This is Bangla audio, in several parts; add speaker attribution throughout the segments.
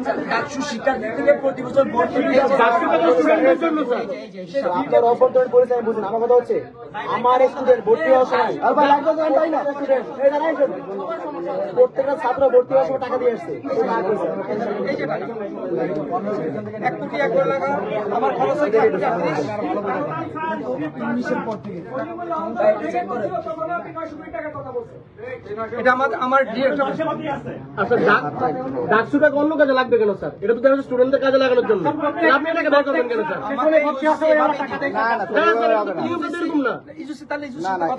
Speaker 1: ডাকসু শিক্ষার্থী থেকে প্রতি বছর ভর্তি
Speaker 2: আপনার অভ্যন্তরীণ পরিচয় বুঝুন। আমার কথা হচ্ছে আমার স্টুডেন্ট ভর্তি হওয়ার সময় প্রত্যেকটা ছাত্র ভর্তি হওয়ার সময় টাকা দিয়ে আসছে।
Speaker 1: আমার খরচ এটা আমার
Speaker 3: ডাকসুটা অন্য কাজে লাগবে কেন স্যার? এটা তো দেখা স্টুডেন্টদের কাজে লাগানোর জন্য। আপনি এটাকে বের করবেন কেন স্যার?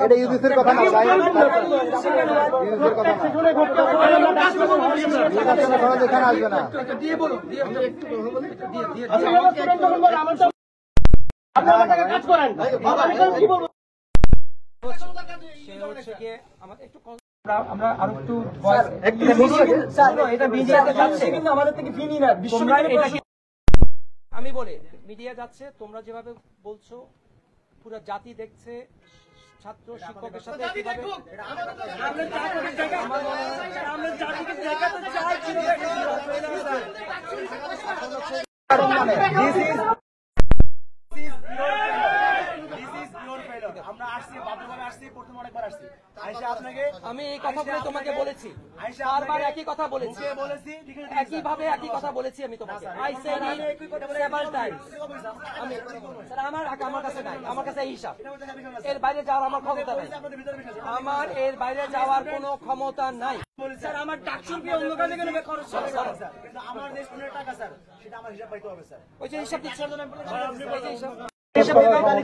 Speaker 2: এটা ইউজিসির কথা না ভাই, ইউজিসির কথা না, এখানে আসবে না।
Speaker 1: দিয়ে বলো
Speaker 3: কাজ করেন কি বলবো?
Speaker 1: আমরা আরো একটু আমাদের থেকে ফি নিই না।
Speaker 4: আমি বলি মিডিয়া যাচ্ছে, তোমরা যেভাবে বলছো পুরো জাতি দেখছে, ছাত্র শিক্ষকের সাথে আমি এই কথাগুলো তোমাকে বলেছি, বারবার একই কথা বলেছি, একইভাবে একই কথা বলেছি আমি তোমাকে। আমার কাছে নাই, আমার কাছে এই হিসাব। এর বাইরে যাওয়ার আমার ক্ষমতা নাই, আমার এর বাইরে যাওয়ার কোনো ক্ষমতা নাই।
Speaker 1: স্যার আমার ডাকসুর কি অন্য কাজে কেন খরচ করে?
Speaker 2: আমার যে স্টুডেন্টের টাকা স্যার, সেটা আমার হিসাব পাইতে হবে স্যার।
Speaker 4: ওই যে হিসাব দিচ্ছি,